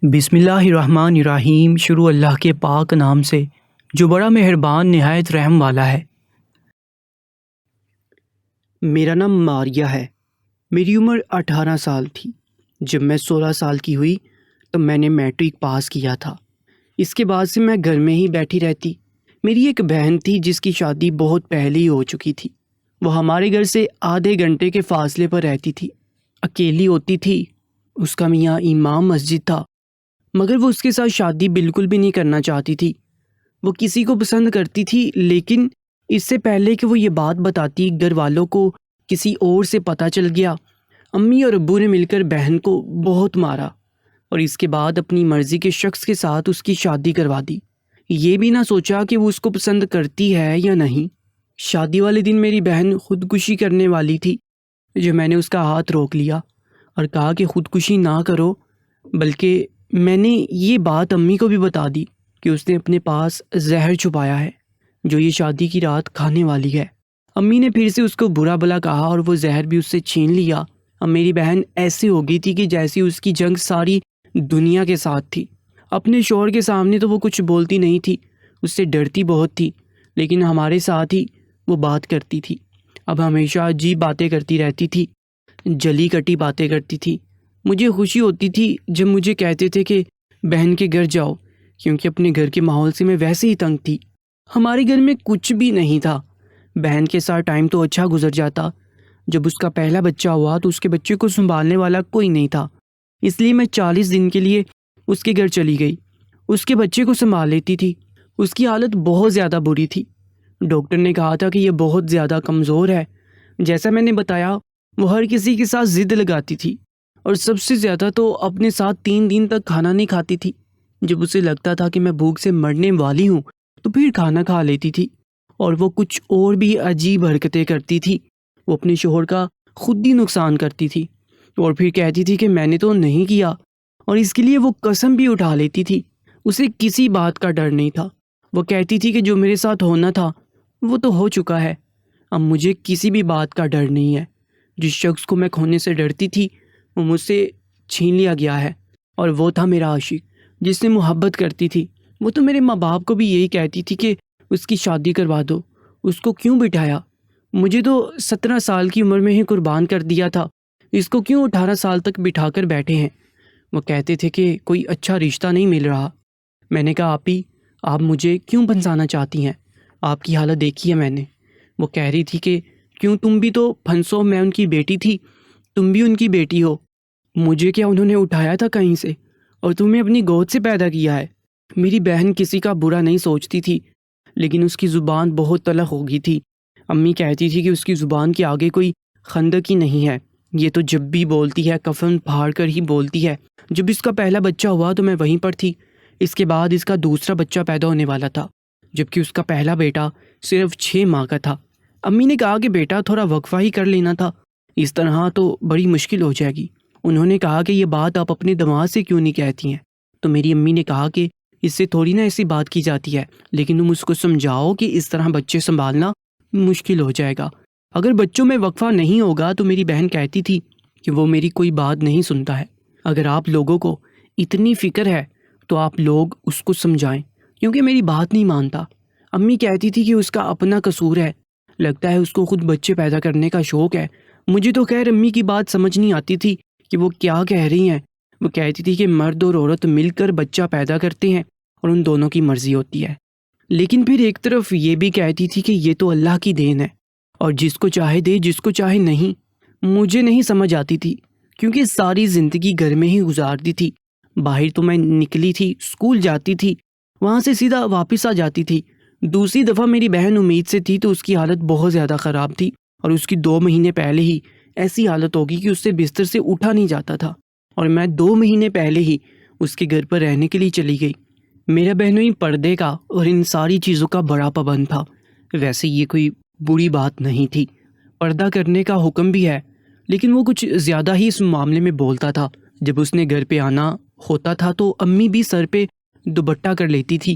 بسم اللہ الرحمن الرحیم۔ شروع اللہ کے پاک نام سے جو بڑا مہربان نہایت رحم والا ہے۔ میرا نام ماریہ ہے۔ میری عمر 18 سال تھی جب میں 16 سال کی ہوئی تب میں نے میٹرک پاس کیا تھا۔ اس کے بعد سے میں گھر میں ہی بیٹھی رہتی۔ میری ایک بہن تھی جس کی شادی بہت پہلے ہی ہو چکی تھی۔ وہ ہمارے گھر سے آدھے گھنٹے کے فاصلے پر رہتی تھی، اکیلی ہوتی تھی۔ اس کا میاں امام مسجد تھا، مگر وہ اس کے ساتھ شادی بالکل بھی نہیں کرنا چاہتی تھی۔ وہ کسی کو پسند کرتی تھی، لیکن اس سے پہلے کہ وہ یہ بات بتاتی گھر والوں کو کسی اور سے پتہ چل گیا۔ امی اور ابو نے مل کر بہن کو بہت مارا اور اس کے بعد اپنی مرضی کے شخص کے ساتھ اس کی شادی کروا دی، یہ بھی نہ سوچا کہ وہ اس کو پسند کرتی ہے یا نہیں۔ شادی والے دن میری بہن خودکشی کرنے والی تھی، جو میں نے اس کا ہاتھ روک لیا اور کہا کہ خودکشی نہ کرو، بلکہ میں نے یہ بات امی کو بھی بتا دی کہ اس نے اپنے پاس زہر چھپایا ہے جو یہ شادی کی رات کھانے والی ہے۔ امی نے پھر سے اس کو برا بھلا کہا اور وہ زہر بھی اس سے چھین لیا۔ اب میری بہن ایسی ہو گئی تھی کہ جیسی اس کی جنگ ساری دنیا کے ساتھ تھی۔ اپنے شوہر کے سامنے تو وہ کچھ بولتی نہیں تھی، اس سے ڈرتی بہت تھی، لیکن ہمارے ساتھ ہی وہ بات کرتی تھی۔ اب ہمیشہ عجیب باتیں کرتی رہتی تھی، جلی کٹی باتیں کرتی تھی۔ مجھے خوشی ہوتی تھی جب مجھے کہتے تھے کہ بہن کے گھر جاؤ، کیونکہ اپنے گھر کے ماحول سے میں ویسے ہی تنگ تھی۔ ہمارے گھر میں کچھ بھی نہیں تھا، بہن کے ساتھ ٹائم تو اچھا گزر جاتا۔ جب اس کا پہلا بچہ ہوا تو اس کے بچے کو سنبھالنے والا کوئی نہیں تھا، اس لیے میں 40 دن کے لیے اس کے گھر چلی گئی۔ اس کے بچے کو سنبھال لیتی تھی۔ اس کی حالت بہت زیادہ بری تھی۔ ڈاکٹر نے کہا تھا کہ یہ بہت زیادہ کمزور ہے۔ جیسا میں نے بتایا، وہ ہر کسی کے ساتھ ضد لگاتی تھی اور سب سے زیادہ تو اپنے ساتھ 3 دن تک کھانا نہیں کھاتی تھی۔ جب اسے لگتا تھا کہ میں بھوک سے مرنے والی ہوں تو پھر کھانا کھا لیتی تھی، اور وہ کچھ اور بھی عجیب حرکتیں کرتی تھی۔ وہ اپنے شوہر کا خود ہی نقصان کرتی تھی اور پھر کہتی تھی کہ میں نے تو نہیں کیا، اور اس کے لیے وہ قسم بھی اٹھا لیتی تھی۔ اسے کسی بات کا ڈر نہیں تھا۔ وہ کہتی تھی کہ جو میرے ساتھ ہونا تھا وہ تو ہو چکا ہے، اب مجھے کسی بھی بات کا ڈر نہیں ہے۔ جس شخص کو میں کھونے سے ڈرتی تھی وہ مجھ سے چھین لیا گیا ہے، اور وہ تھا میرا عاشق جس سے محبت کرتی تھی۔ وہ تو میرے ماں باپ کو بھی یہی کہتی تھی کہ اس کی شادی کروا دو، اس کو کیوں بٹھایا؟ مجھے تو 17 سال کی عمر میں ہی قربان کر دیا تھا، اس کو کیوں 18 سال تک بٹھا کر بیٹھے ہیں؟ وہ کہتے تھے کہ کوئی اچھا رشتہ نہیں مل رہا۔ میں نے کہا آپی، آپ مجھے کیوں پھنسانا چاہتی ہیں؟ آپ کی حالت دیکھی ہے میں نے۔ وہ کہہ رہی تھی کہ کیوں، تم بھی تو پھنسو، میں ان کی بیٹی تھی، تم بھی ان کی بیٹی ہو۔ مجھے کیا انہوں نے اٹھایا تھا کہیں سے اور تمہیں اپنی گود سے پیدا کیا ہے؟ میری بہن کسی کا برا نہیں سوچتی تھی، لیکن اس کی زبان بہت تلخ ہو گئی تھی۔ امی کہتی تھی کہ اس کی زبان کے آگے کوئی خندق ہی نہیں ہے، یہ تو جب بھی بولتی ہے کفن پھاڑ کر ہی بولتی ہے۔ جب اس کا پہلا بچہ ہوا تو میں وہیں پر تھی۔ اس کے بعد اس کا دوسرا بچہ پیدا ہونے والا تھا، جبکہ اس کا پہلا بیٹا صرف 6 ماہ کا تھا۔ امی نے کہا کہ بیٹا تھوڑا وقفہ ہی کر لینا تھا، اس طرح تو بڑی مشکل ہو جائے گی۔ انہوں نے کہا کہ یہ بات آپ اپنے دماغ سے کیوں نہیں کہتی ہیں؟ تو میری امی نے کہا کہ اس سے تھوڑی نہ ایسی بات کی جاتی ہے، لیکن تم اس کو سمجھاؤ کہ اس طرح بچے سنبھالنا مشکل ہو جائے گا۔ اگر بچوں میں وقفہ نہیں ہوگا تو میری بہن کہتی تھی کہ وہ میری کوئی بات نہیں سنتا ہے۔ اگر آپ لوگوں کو اتنی فکر ہے تو آپ لوگ اس کو سمجھائیں، کیونکہ میری بات نہیں مانتا۔ امی کہتی تھی کہ اس کا اپنا قصور ہے، لگتا ہے اس کو خود بچے پیدا کرنے کا شوق ہے۔ مجھے تو خیر امی کی بات سمجھ نہیں آتی تھی کہ وہ کیا کہہ رہی ہیں۔ وہ کہتی تھی کہ مرد اور عورت مل کر بچہ پیدا کرتے ہیں اور ان دونوں کی مرضی ہوتی ہے، لیکن پھر ایک طرف یہ بھی کہتی تھی کہ یہ تو اللہ کی دین ہے اور جس کو چاہے دے، جس کو چاہے نہیں۔ مجھے نہیں سمجھ آتی تھی، کیونکہ ساری زندگی گھر میں ہی گزار دی تھی۔ باہر تو میں نکلی تھی، اسکول جاتی تھی، وہاں سے سیدھا واپس آ جاتی تھی۔ دوسری دفعہ میری بہن امید سے تھی تو اس کی حالت بہت زیادہ خراب تھی، اور اس کی 2 مہینے پہلے ہی ایسی حالت ہوگی کہ اس سے بستر سے اٹھا نہیں جاتا تھا، اور میں 2 مہینے پہلے ہی اس کے گھر پر رہنے کے لیے چلی گئی۔ میرا بہنوئی پردے کا اور ان ساری چیزوں کا بڑا پابند تھا۔ ویسے یہ کوئی بری بات نہیں تھی، پردہ کرنے کا حکم بھی ہے، لیکن وہ کچھ زیادہ ہی اس معاملے میں بولتا تھا۔ جب اس نے گھر پہ آنا ہوتا تھا تو امی بھی سر پہ دوپٹہ کر لیتی تھی،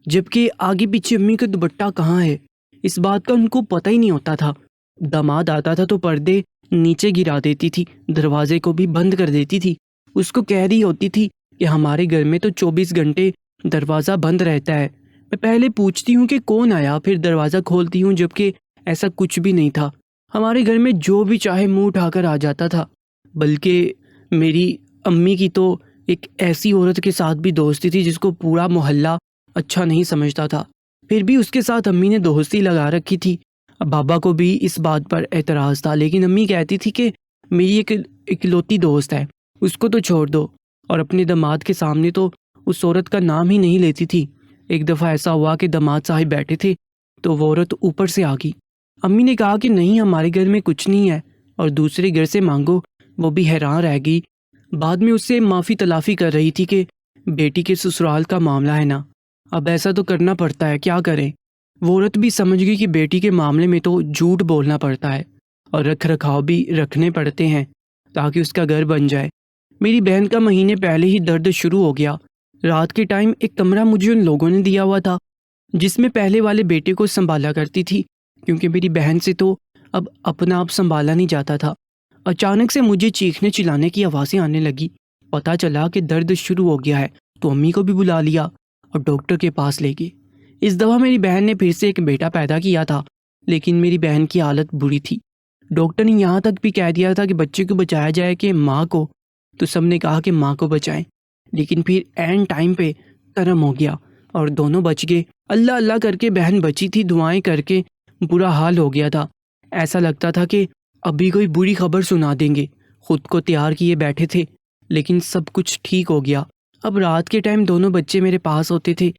جبکہ آگے پیچھے امی کا دوپٹہ کہاں ہے اس بات کا ان کو پتہ ہی نہیں ہوتا تھا۔ داماد آتا تھا تو پردے نیچے گرا دیتی تھی، دروازے کو بھی بند کر دیتی تھی۔ اس کو کہہ رہی ہوتی تھی کہ ہمارے گھر میں تو 24 گھنٹے دروازہ بند رہتا ہے۔ میں پہلے پوچھتی ہوں کہ کون آیا، پھر دروازہ کھولتی ہوں، جبکہ ایسا کچھ بھی نہیں تھا۔ ہمارے گھر میں جو بھی چاہے منہ اٹھا کر آ جاتا تھا، بلکہ میری امی کی تو ایک ایسی عورت کے ساتھ بھی دوستی تھی جس کو پورا محلہ اچھا نہیں سمجھتا تھا، پھر بھی اس کے ساتھ امی نے دوستی لگا رکھی تھی۔ اب بابا کو بھی اس بات پر اعتراض تھا، لیکن امی کہتی تھی کہ میری ایک اکلوتی دوست ہے، اس کو تو چھوڑ دو، اور اپنے داماد کے سامنے تو اس عورت کا نام ہی نہیں لیتی تھی۔ ایک دفعہ ایسا ہوا کہ داماد صاحب بیٹھے تھے تو وہ عورت اوپر سے آ گئی۔ امی نے کہا کہ نہیں، ہمارے گھر میں کچھ نہیں ہے، اور دوسرے گھر سے مانگو۔ وہ بھی حیران رہ گئی، بعد میں اس سے معافی تلافی کر رہی تھی کہ بیٹی کے سسرال کا معاملہ ہے نا، اب ایسا تو کرنا پڑتا ہے، کیا کریں۔ وہ عورت بھی سمجھ گئی کہ بیٹی کے معاملے میں تو جھوٹ بولنا پڑتا ہے، اور رکھ رکھاؤ بھی رکھنے پڑتے ہیں تاکہ اس کا گھر بن جائے۔ میری بہن کا مہینے پہلے ہی درد شروع ہو گیا۔ رات کے ٹائم ایک کمرہ مجھے ان لوگوں نے دیا ہوا تھا جس میں پہلے والے بیٹے کو سنبھالا کرتی تھی، کیونکہ میری بہن سے تو اب اپنا آپ سنبھالا نہیں جاتا تھا۔ اچانک سے مجھے چیخنے چلانے کی آوازیں آنے لگی۔ پتہ چلا کہ درد شروع ہو گیا ہے، تو امی کو بھی بلا لیا اور ڈاکٹر کے پاس لے گئے۔ اس دفعہ میری بہن نے پھر سے ایک بیٹا پیدا کیا تھا، لیکن میری بہن کی حالت بری تھی۔ ڈاکٹر نے یہاں تک بھی کہہ دیا تھا کہ بچے کو بچایا جائے کہ ماں کو، تو سب نے کہا کہ ماں کو بچائیں، لیکن پھر عین ٹائم پہ کرم ہو گیا اور دونوں بچ گئے۔ اللہ اللہ کر کے بہن بچی تھی، دعائیں کر کے برا حال ہو گیا تھا۔ ایسا لگتا تھا کہ ابھی کوئی بری خبر سنا دیں گے۔ خود کو تیار کیے بیٹھے تھے، لیکن سب کچھ ٹھیک ہو گیا۔ اب رات کے ٹائم دونوں بچے میرے پاس ہوتے تھے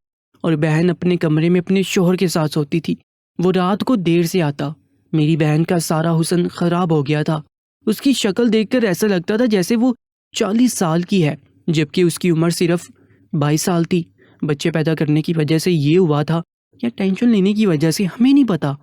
اور بہن اپنے کمرے میں اپنے شوہر کے ساتھ سوتی تھی۔ وہ رات کو دیر سے آتا۔ میری بہن کا سارا حسن خراب ہو گیا تھا۔ اس کی شکل دیکھ کر ایسا لگتا تھا جیسے وہ 40 سال کی ہے، جبکہ اس کی عمر صرف 22 سال تھی۔ بچے پیدا کرنے کی وجہ سے یہ ہوا تھا یا ٹینشن لینے کی وجہ سے، ہمیں نہیں پتا۔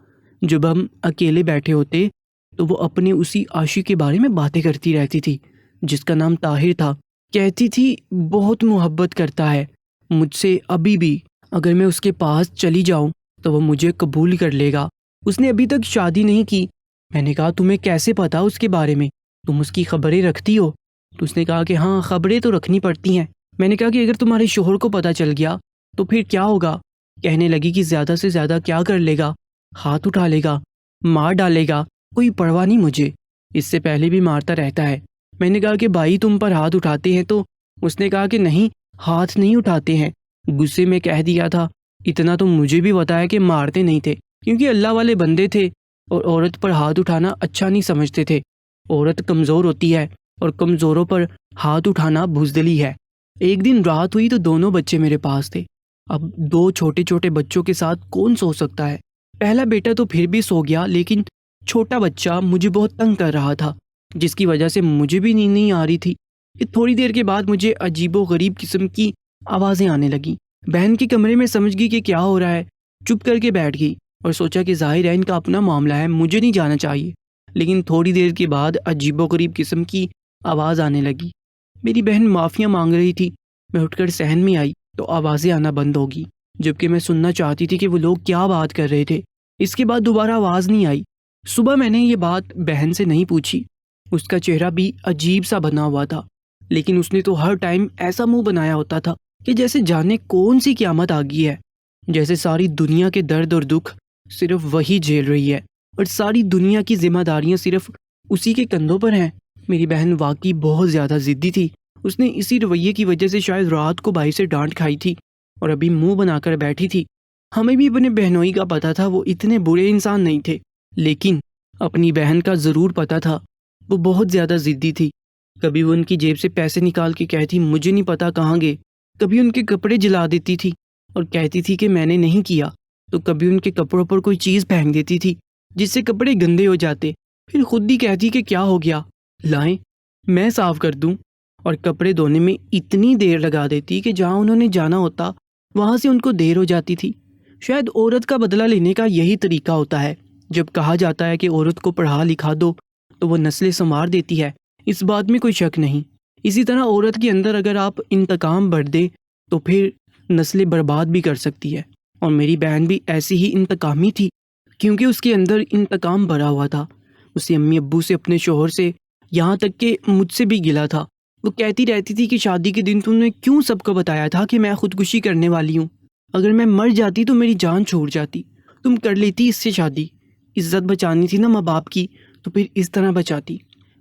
جب ہم اکیلے بیٹھے ہوتے تو وہ اپنے اسی عاشق کے بارے میں باتیں کرتی رہتی تھی جس کا نام طاہر تھا۔ کہتی تھی بہت محبت کرتا ہے مجھ سے ابھی بھی، اگر میں اس کے پاس چلی جاؤں تو وہ مجھے قبول کر لے گا۔ اس نے ابھی تک شادی نہیں کی۔ میں نے کہا تمہیں کیسے پتا اس کے بارے میں، تم اس کی خبریں رکھتی ہو؟ تو اس نے کہا کہ ہاں، خبریں تو رکھنی پڑتی ہیں۔ میں نے کہا کہ اگر تمہارے شوہر کو پتہ چل گیا تو پھر کیا ہوگا؟ کہنے لگی کہ زیادہ سے زیادہ کیا کر لے گا، ہاتھ اٹھا لے گا، مار ڈالے گا، کوئی پرواہ نہیں مجھے، اس سے پہلے بھی مارتا رہتا ہے۔ میں نے کہا کہ بھائی تم پر ہاتھ اٹھاتے ہیں؟ تو اس نے کہا کہ نہیں، ہاتھ نہیں اٹھاتے ہیں۔ غصے میں کہہ دیا تھا اتنا تو مجھے بھی پتا ہے کہ مارتے نہیں تھے، کیونکہ اللہ والے بندے تھے اور عورت پر ہاتھ اٹھانا اچھا نہیں سمجھتے تھے۔ عورت کمزور ہوتی ہے اور کمزوروں پر ہاتھ اٹھانا بزدلی ہے۔ ایک دن رات ہوئی تو دونوں بچے میرے پاس تھے۔ اب 2 چھوٹے چھوٹے بچوں کے ساتھ کون سو سکتا ہے؟ پہلا بیٹا تو پھر بھی سو گیا، لیکن چھوٹا بچہ مجھے بہت تنگ کر رہا تھا، جس کی وجہ سے مجھے بھی نیند نہیں آ رہی تھی۔ پھر تھوڑی دیر کے بعد مجھے عجیب و غریب قسم کی آوازیں آنے لگیں۔ بہن کے کمرے میں سمجھ گئی کہ کیا ہو رہا ہے، چپ کر کے بیٹھ گئی اور سوچا کہ ظاہر ہے ان کا اپنا معاملہ ہے، مجھے نہیں جانا چاہیے۔ لیکن تھوڑی دیر کے بعد عجیب و غریب قسم کی آواز آنے لگی۔ میری بہن معافیاں مانگ رہی تھی۔ میں اٹھ کر صحن میں آئی تو آوازیں آنا بند ہوگی، جبکہ میں سننا چاہتی تھی کہ وہ لوگ کیا بات کر رہے تھے۔ اس کے بعد دوبارہ آواز نہیں آئی۔ صبح میں نے یہ بات بہن سے نہیں پوچھی۔ اس کا چہرہ بھی عجیب سا بنا ہوا تھا، لیکن اس نے تو ہر ٹائم ایسا منہ بنایا ہوتا تھا کہ جیسے جانے کون سی قیامت آ گئی ہے، جیسے ساری دنیا کے درد اور دکھ صرف وہی جھیل رہی ہے اور ساری دنیا کی ذمہ داریاں صرف اسی کے کندھوں پر ہیں۔ میری بہن واقعی بہت زیادہ ضدی تھی۔ اس نے اسی رویے کی وجہ سے شاید رات کو بھائی سے ڈانٹ کھائی تھی اور ابھی منہ بنا کر بیٹھی تھی۔ ہمیں بھی اپنے بہنوئی کا پتہ تھا وہ اتنے برے انسان نہیں تھے، لیکن اپنی بہن کا ضرور پتہ تھا وہ بہت زیادہ ضدی تھی۔ کبھی وہ ان کی جیب سے پیسے نکال کے کہتی مجھے نہیں پتا کہاں گئے، کبھی ان کے کپڑے جلا دیتی تھی اور کہتی تھی کہ میں نے نہیں کیا، تو کبھی ان کے کپڑوں پر کوئی چیز پھینک دیتی تھی جس سے کپڑے گندے ہو جاتے، پھر خود ہی کہتی کہ کیا ہو گیا، لائیں میں صاف کر دوں، اور کپڑے دھونے میں اتنی دیر لگا دیتی کہ جہاں انہوں نے جانا ہوتا وہاں سے ان کو دیر ہو جاتی تھی۔ شاید عورت کا بدلہ لینے کا یہی طریقہ ہوتا ہے۔ جب کہا جاتا ہے کہ عورت کو پڑھا لکھا دو تو وہ نسلیں سنوار دیتی ہے، اس بات میں کوئی شک نہیں۔ اسی طرح عورت کے اندر اگر آپ انتقام بھر دے تو پھر نسلیں برباد بھی کر سکتی ہے، اور میری بہن بھی ایسی ہی انتقامی تھی، کیونکہ اس کے اندر انتقام بھرا ہوا تھا۔ اسے امی ابو سے، اپنے شوہر سے، یہاں تک کہ مجھ سے بھی گلا تھا۔ وہ کہتی رہتی تھی کہ شادی کے دن تم نے کیوں سب کو بتایا تھا کہ میں خودکشی کرنے والی ہوں؟ اگر میں مر جاتی تو میری جان چھوٹ جاتی، تم کر لیتی اس سے شادی۔ عزت بچانی تھی نا ماں باپ کی تو پھر اس طرح بچاتی۔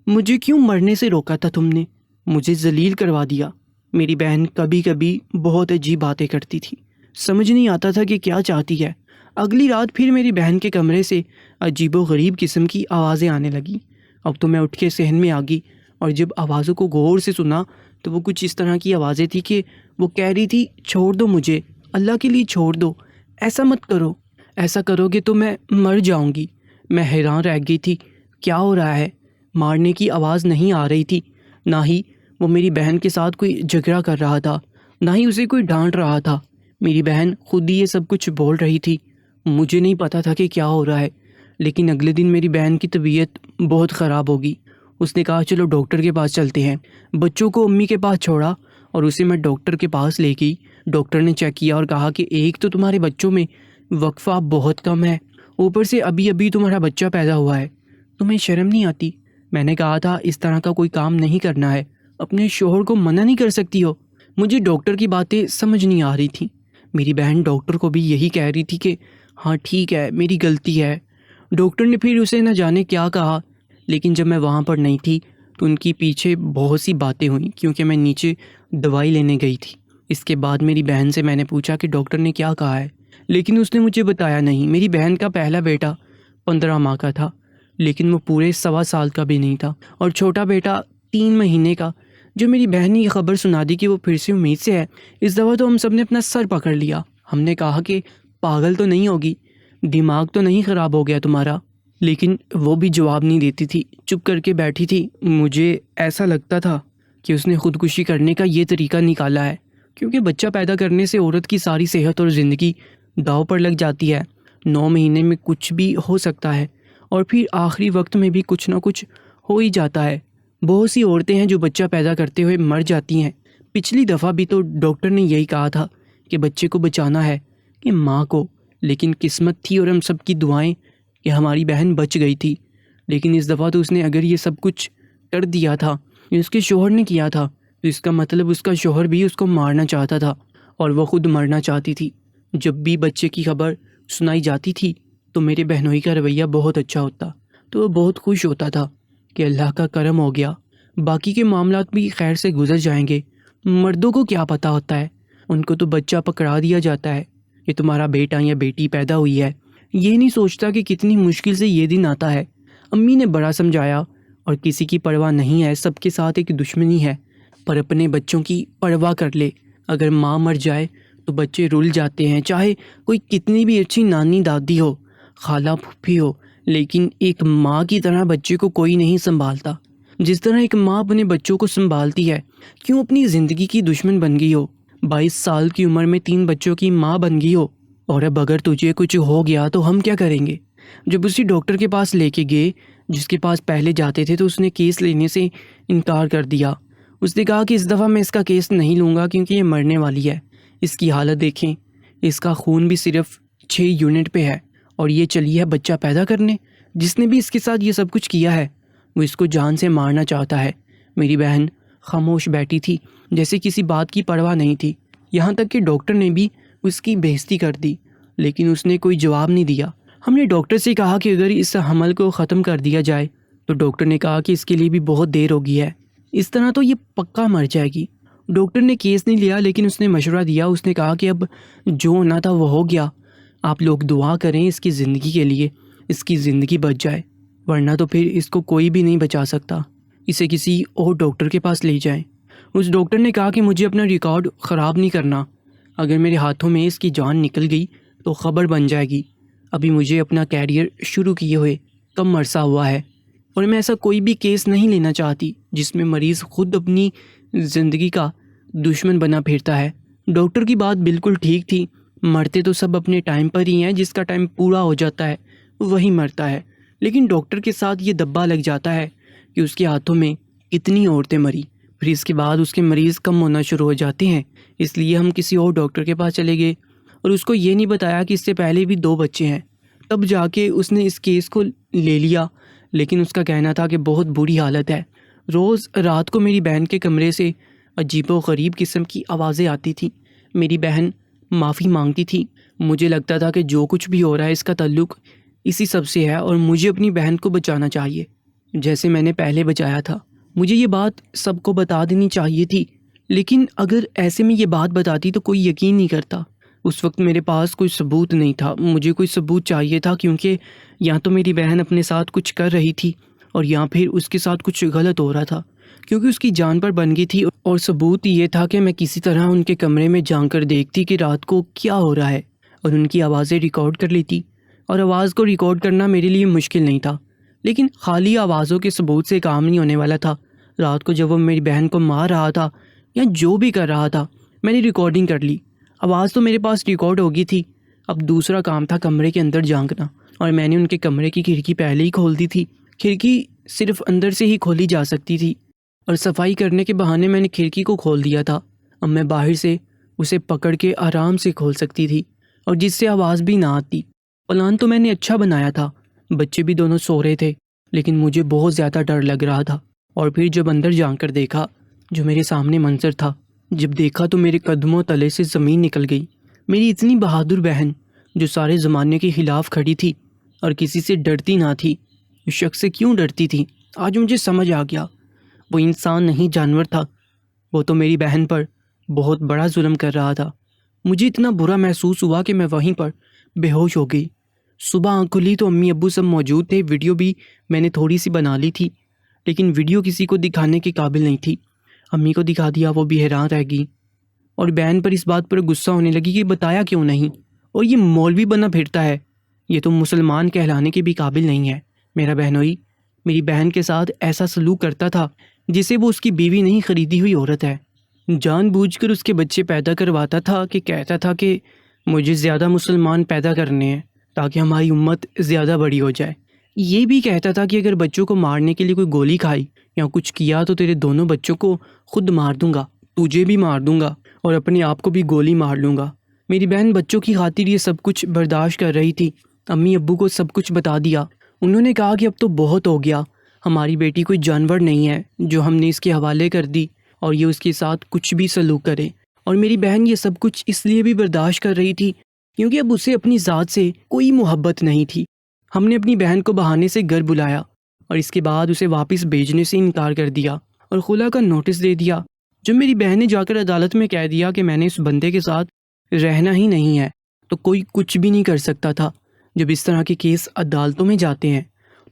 مجھے کیوں مرنے سے روکا تھا تم نے؟ مجھے ذلیل کروا دیا۔ میری بہن کبھی کبھی بہت عجیب باتیں کرتی تھی، سمجھ نہیں آتا تھا کہ کیا چاہتی ہے۔ اگلی رات پھر میری بہن کے کمرے سے عجیب و غریب قسم کی آوازیں آنے لگیں۔ اب تو میں اٹھ کے صحن میں آ گئی، اور جب آوازوں کو غور سے سنا تو وہ کچھ اس طرح کی آوازیں تھیں کہ وہ کہہ رہی تھی چھوڑ دو مجھے، اللہ کے لیے چھوڑ دو، ایسا مت کرو، ایسا کرو گے تو میں مر جاؤں گی۔ میں حیران رہ گئی تھی، کیا ہو رہا ہے؟ مارنے کی آواز نہیں آ رہی تھی، نہ ہی وہ میری بہن کے ساتھ کوئی جھگڑا کر رہا تھا، نہ ہی اسے کوئی ڈانٹ رہا تھا۔ میری بہن خود ہی یہ سب کچھ بول رہی تھی، مجھے نہیں پتا تھا کہ کیا ہو رہا ہے۔ لیکن اگلے دن میری بہن کی طبیعت بہت خراب ہوگی۔ اس نے کہا چلو ڈاکٹر کے پاس چلتے ہیں۔ بچوں کو امی کے پاس چھوڑا اور اسے میں ڈاکٹر کے پاس لے گئی۔ ڈاکٹر نے چیک کیا اور کہا کہ ایک تو تمہارے بچوں میں وقفہ بہت کم ہے، اوپر سے ابھی ابھی تمہارا بچہ پیدا ہوا ہے، تمہیں شرم نہیں آتی؟ میں نے کہا تھا اس طرح کا کوئی کام نہیں کرنا ہے، اپنے شوہر کو منع نہیں کر سکتی ہو؟ مجھے ڈاکٹر کی باتیں سمجھ نہیں آ رہی تھیں۔ میری بہن ڈاکٹر کو بھی یہی کہہ رہی تھی کہ ہاں ٹھیک ہے میری غلطی ہے۔ ڈاکٹر نے پھر اسے نہ جانے کیا کہا، لیکن جب میں وہاں پر نہیں تھی تو ان کی پیچھے بہت سی باتیں ہوئیں، کیونکہ میں نیچے دوائی لینے گئی تھی۔ اس کے بعد میری بہن سے میں نے پوچھا کہ ڈاکٹر نے کیا کہا ہے، لیکن اس نے مجھے بتایا نہیں۔ میری بہن کا پہلا بیٹا 15 ماہ کا تھا، لیکن وہ پورے 1.25 سال کا بھی نہیں تھا، اور چھوٹا بیٹا 3 مہینے کا۔ جو میری بہن نے یہ خبر سنا دی کہ وہ پھر سے امید سے ہے، اس دفعہ تو ہم سب نے اپنا سر پکڑ لیا۔ ہم نے کہا کہ پاگل تو نہیں ہوگی، دماغ تو نہیں خراب ہو گیا تمہارا؟ لیکن وہ بھی جواب نہیں دیتی تھی، چپ کر کے بیٹھی تھی۔ مجھے ایسا لگتا تھا کہ اس نے خودکشی کرنے کا یہ طریقہ نکالا ہے، کیونکہ بچہ پیدا کرنے سے عورت کی ساری صحت اور زندگی داؤ پر لگ جاتی ہے۔ 9 مہینے میں کچھ بھی ہو سکتا ہے، اور پھر آخری وقت میں بھی کچھ نہ کچھ ہو ہی جاتا ہے۔ بہت سی عورتیں ہیں جو بچہ پیدا کرتے ہوئے مر جاتی ہیں۔ پچھلی دفعہ بھی تو ڈاکٹر نے یہی کہا تھا کہ بچے کو بچانا ہے، کہ ماں کو، لیکن قسمت تھی اور ہم سب کی دعائیں کہ ہماری بہن بچ گئی تھی۔ لیکن اس دفعہ تو اس نے اگر یہ سب کچھ کر دیا تھا، یہ اس کے شوہر نے کیا تھا، تو اس کا مطلب اس کا شوہر بھی اس کو مارنا چاہتا تھا، اور وہ خود مرنا چاہتی تھی۔ جب بھی بچے کی خبر سنائی جاتی تھی تو میرے بہنوئی کا رویہ بہت اچھا ہوتا، تو وہ بہت خوش ہوتا تھا کہ اللہ کا کرم ہو گیا، باقی کے معاملات بھی خیر سے گزر جائیں گے۔ مردوں کو کیا پتہ ہوتا ہے، ان کو تو بچہ پکڑا دیا جاتا ہے کہ تمہارا بیٹا یا بیٹی پیدا ہوئی ہے، یہ نہیں سوچتا کہ کتنی مشکل سے یہ دن آتا ہے۔ امی نے بڑا سمجھایا، اور کسی کی پرواہ نہیں ہے، سب کے ساتھ ایک دشمنی ہے، پر اپنے بچوں کی پرواہ کر لے۔ اگر ماں مر جائے تو بچے رل جاتے ہیں، چاہے کوئی کتنی بھی اچھی نانی دادی ہو، خالہ پھوپھی ہو، لیکن ایک ماں کی طرح بچے کو کوئی نہیں سنبھالتا۔ جس طرح ایک ماں اپنے بچوں کو سنبھالتی ہے، کیوں اپنی زندگی کی دشمن بن گئی ہو؟ 22 سال کی عمر میں 3 بچوں کی ماں بن گئی ہو، اور اب اگر تجھے کچھ ہو گیا تو ہم کیا کریں گے؟ جب اسی ڈاکٹر کے پاس لے کے گئے جس کے پاس پہلے جاتے تھے، تو اس نے کیس لینے سے انکار کر دیا۔ اس نے کہا کہ اس دفعہ میں اس کا کیس نہیں لوں گا کیونکہ یہ مرنے والی ہے، اس کی حالت دیکھیں، اس کا خون بھی صرف 6 یونٹ پہ ہے، اور یہ چلی ہے بچہ پیدا کرنے۔ جس نے بھی اس کے ساتھ یہ سب کچھ کیا ہے وہ اس کو جان سے مارنا چاہتا ہے۔ میری بہن خاموش بیٹھی تھی، جیسے کسی بات کی پرواہ نہیں تھی، یہاں تک کہ ڈاکٹر نے بھی اس کی بےعزتی کر دی، لیکن اس نے کوئی جواب نہیں دیا۔ ہم نے ڈاکٹر سے کہا کہ اگر اس حمل کو ختم کر دیا جائے، تو ڈاکٹر نے کہا کہ اس کے لیے بھی بہت دیر ہو گئی ہے، اس طرح تو یہ پکا مر جائے گی۔ ڈاکٹر نے کیس نہیں لیا، لیکن اس نے مشورہ دیا۔ اس نے کہا کہ اب جو ہونا تھا وہ ہو گیا، آپ لوگ دعا کریں اس کی زندگی کے لیے، اس کی زندگی بچ جائے، ورنہ تو پھر اس کو کوئی بھی نہیں بچا سکتا، اسے کسی اور ڈاکٹر کے پاس لے جائیں۔ اس ڈاکٹر نے کہا کہ مجھے اپنا ریکارڈ خراب نہیں کرنا، اگر میرے ہاتھوں میں اس کی جان نکل گئی تو خبر بن جائے گی۔ ابھی مجھے اپنا کیریئر شروع کیے ہوئے کم عرصہ ہوا ہے، اور میں ایسا کوئی بھی کیس نہیں لینا چاہتی جس میں مریض خود اپنی زندگی کا دشمن بنا پھرتا ہے۔ ڈاکٹر کی بات بالکل ٹھیک تھی، مرتے تو سب اپنے ٹائم پر ہی ہیں، جس کا ٹائم پورا ہو جاتا ہے وہی مرتا ہے، لیکن ڈاکٹر کے ساتھ یہ دبا لگ جاتا ہے کہ اس کے ہاتھوں میں کتنی عورتیں مری، پھر اس کے بعد اس کے مریض کم ہونا شروع ہو جاتے ہیں۔ اس لیے ہم کسی اور ڈاکٹر کے پاس چلے گئے، اور اس کو یہ نہیں بتایا کہ اس سے پہلے بھی 2 بچے ہیں۔ تب جا کے اس نے اس کیس کو لے لیا، لیکن اس کا کہنا تھا کہ بہت بری حالت ہے، روز رات کو میری بہن کے کمرے سے عجیب و غریب قسم کی آوازیں آتی تھیں۔ میری بہن معافی مانگتی تھی۔ مجھے لگتا تھا کہ جو کچھ بھی ہو رہا ہے اس کا تعلق اسی سب سے ہے اور مجھے اپنی بہن کو بچانا چاہیے، جیسے میں نے پہلے بچایا تھا۔ مجھے یہ بات سب کو بتا دینی چاہیے تھی، لیکن اگر ایسے میں یہ بات بتاتی تو کوئی یقین نہیں کرتا۔ اس وقت میرے پاس کوئی ثبوت نہیں تھا، مجھے کوئی ثبوت چاہیے تھا، کیونکہ یا تو میری بہن اپنے ساتھ کچھ کر رہی تھی اور یا پھر اس کے ساتھ کچھ غلط ہو رہا تھا، کیونکہ اس کی جان پر بن گئی تھی۔ اور ثبوت یہ تھا کہ میں کسی طرح ان کے کمرے میں جا کر دیکھتی کہ رات کو کیا ہو رہا ہے اور ان کی آوازیں ریکارڈ کر لیتی۔ اور آواز کو ریکارڈ کرنا میرے لیے مشکل نہیں تھا، لیکن خالی آوازوں کے ثبوت سے کام نہیں ہونے والا تھا۔ رات کو جب وہ میری بہن کو مار رہا تھا یا جو بھی کر رہا تھا، میں نے ریکارڈنگ کر لی۔ آواز تو میرے پاس ریکارڈ ہو گئی تھی، اب دوسرا کام تھا کمرے کے اندر جھانکنا، اور میں نے ان کے کمرے کی کھڑکی پہلے ہی کھول دی تھی۔ کھڑکی صرف اندر سے ہی کھولی جا سکتی تھی، اور صفائی کرنے کے بہانے میں نے کھڑکی کو کھول دیا تھا۔ اب میں باہر سے اسے پکڑ کے آرام سے کھول سکتی تھی، اور جس سے آواز بھی نہ آتی۔ پلان تو میں نے اچھا بنایا تھا، بچے بھی دونوں سو رہے تھے، لیکن مجھے بہت زیادہ ڈر لگ رہا تھا۔ اور پھر جب اندر جا کر دیکھا جو میرے سامنے منظر تھا، جب دیکھا تو میرے قدموں تلے سے زمین نکل گئی۔ میری اتنی بہادر بہن جو سارے زمانے کے خلاف کھڑی تھی اور کسی سے ڈرتی نہ تھی، اس شخص سے کیوں ڈرتی تھی؟ آج مجھے سمجھ آ گیا، وہ انسان نہیں جانور تھا۔ وہ تو میری بہن پر بہت بڑا ظلم کر رہا تھا۔ مجھے اتنا برا محسوس ہوا کہ میں وہیں پر بے ہوش ہو گئی۔ صبح آنکھ کھلی تو امی ابو سب موجود تھے، ویڈیو بھی میں نے تھوڑی سی بنا لی تھی، لیکن ویڈیو کسی کو دکھانے کے قابل نہیں تھی۔ امی کو دکھا دیا، وہ بھی حیران رہ گئی، اور بہن پر اس بات پر غصہ ہونے لگی کہ بتایا کیوں نہیں، اور یہ مولوی بنا پھرتا ہے، یہ تو مسلمان کہلانے کے بھی قابل نہیں ہے۔ میرا بہنوئی میری بہن کے ساتھ ایسا سلوک کرتا تھا جسے وہ اس کی بیوی نہیں، خریدی ہوئی عورت ہے۔ جان بوجھ کر اس کے بچے پیدا کرواتا تھا، کہ کہتا تھا کہ مجھے زیادہ مسلمان پیدا کرنے ہیں تاکہ ہماری امت زیادہ بڑی ہو جائے۔ یہ بھی کہتا تھا کہ اگر بچوں کو مارنے کے لیے کوئی گولی کھائی یا کچھ کیا تو تیرے دونوں بچوں کو خود مار دوں گا، تجھے بھی مار دوں گا اور اپنے آپ کو بھی گولی مار لوں گا۔ میری بہن بچوں کی خاطر یہ سب کچھ برداشت کر رہی تھی۔ امی ابو کو سب کچھ بتا دیا۔ انہوں نے کہا کہ اب تو بہت ہو گیا، ہماری بیٹی کوئی جانور نہیں ہے جو ہم نے اس کے حوالے کر دی اور یہ اس کے ساتھ کچھ بھی سلوک کرے۔ اور میری بہن یہ سب کچھ اس لیے بھی برداشت کر رہی تھی کیونکہ اب اسے اپنی ذات سے کوئی محبت نہیں تھی۔ ہم نے اپنی بہن کو بہانے سے گھر بلایا اور اس کے بعد اسے واپس بھیجنے سے انکار کر دیا اور خلا کا نوٹس دے دیا۔ جب میری بہن نے جا کر عدالت میں کہہ دیا کہ میں نے اس بندے کے ساتھ رہنا ہی نہیں ہے، تو کوئی کچھ بھی نہیں کر سکتا تھا۔ جب اس طرح کے کیس عدالتوں میں جاتے ہیں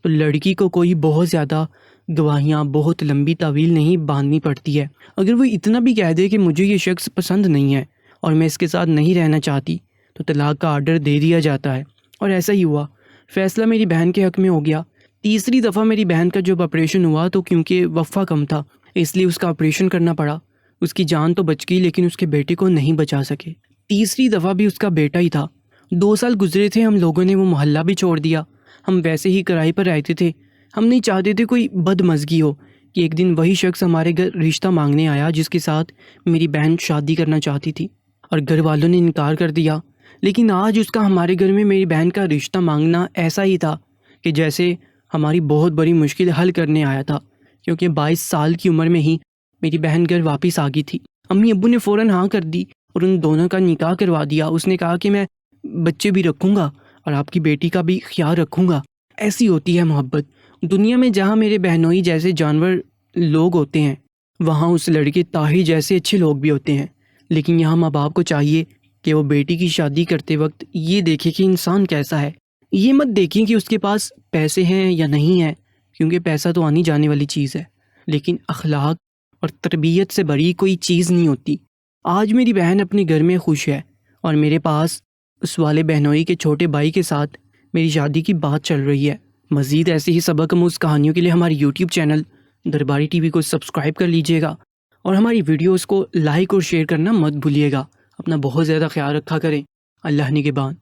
تو لڑکی کو کوئی بہت زیادہ گواہیاں، بہت لمبی طویل نہیں باندھنی پڑتی ہے۔ اگر وہ اتنا بھی کہہ دے کہ مجھے یہ شخص پسند نہیں ہے اور میں اس کے ساتھ نہیں رہنا چاہتی، تو طلاق کا آرڈر دے دیا جاتا ہے، اور ایسا ہی ہوا۔ فیصلہ میری بہن کے حق میں ہو گیا۔ تیسری دفعہ میری بہن کا جب آپریشن ہوا تو کیونکہ وفا کم تھا اس لیے اس کا آپریشن کرنا پڑا۔ اس کی جان تو بچ گئی لیکن اس کے بیٹے کو نہیں بچا سکے۔ تیسری دفعہ بھی اس کا بیٹا ہی تھا۔ 2 سال گزرے تھے، ہم لوگوں نے وہ محلہ بھی چھوڑ دیا، ہم ویسے ہی کرائے پر رہتے تھے۔ ہم نہیں چاہتے تھے کوئی بد مزگی ہو کہ ایک دن وہی شخص ہمارے گھر رشتہ مانگنے آیا جس کے ساتھ میری بہن شادی کرنا چاہتی تھی، اور گھر والوں نے انکار کر دیا۔ لیکن آج اس کا ہمارے گھر میں میری بہن کا رشتہ مانگنا ایسا ہی تھا کہ جیسے ہماری بہت بڑی مشکل حل کرنے آیا تھا، کیونکہ 22 سال کی عمر میں ہی میری بہن گھر واپس آ گئی تھی۔ امی ابو نے فوراً ہاں کر دی اور ان دونوں کا نکاح کروا دیا۔ اس نے کہا کہ میں بچے بھی رکھوں گا اور آپ کی بیٹی کا بھی خیال رکھوں گا۔ ایسی ہوتی ہے محبت۔ دنیا میں جہاں میرے بہنوئی جیسے جانور لوگ ہوتے ہیں، وہاں اس لڑکے طاہر جیسے اچھے لوگ بھی ہوتے ہیں، لیکن یہاں ماں باپ کو چاہیے کہ وہ بیٹی کی شادی کرتے وقت یہ دیکھے کہ انسان کیسا ہے۔ یہ مت دیکھیں کہ اس کے پاس پیسے ہیں یا نہیں ہیں، کیونکہ پیسہ تو آنی جانے والی چیز ہے، لیکن اخلاق اور تربیت سے بڑی کوئی چیز نہیں ہوتی۔ آج میری بہن اپنے گھر میں خوش ہے اور میرے پاس اس والے بہنوئی کے چھوٹے بھائی کے ساتھ میری شادی کی بات چل رہی ہے۔ مزید ایسے ہی سبق آموز کہانیوں کے لیے ہماری یوٹیوب چینل درباری ٹی وی کو سبسکرائب کر لیجیے گا، اور ہماری ویڈیوز کو لائک اور شیئر کرنا مت بھولیے گا۔ اپنا بہت زیادہ خیال رکھا کریں۔ اللہ نگہبان۔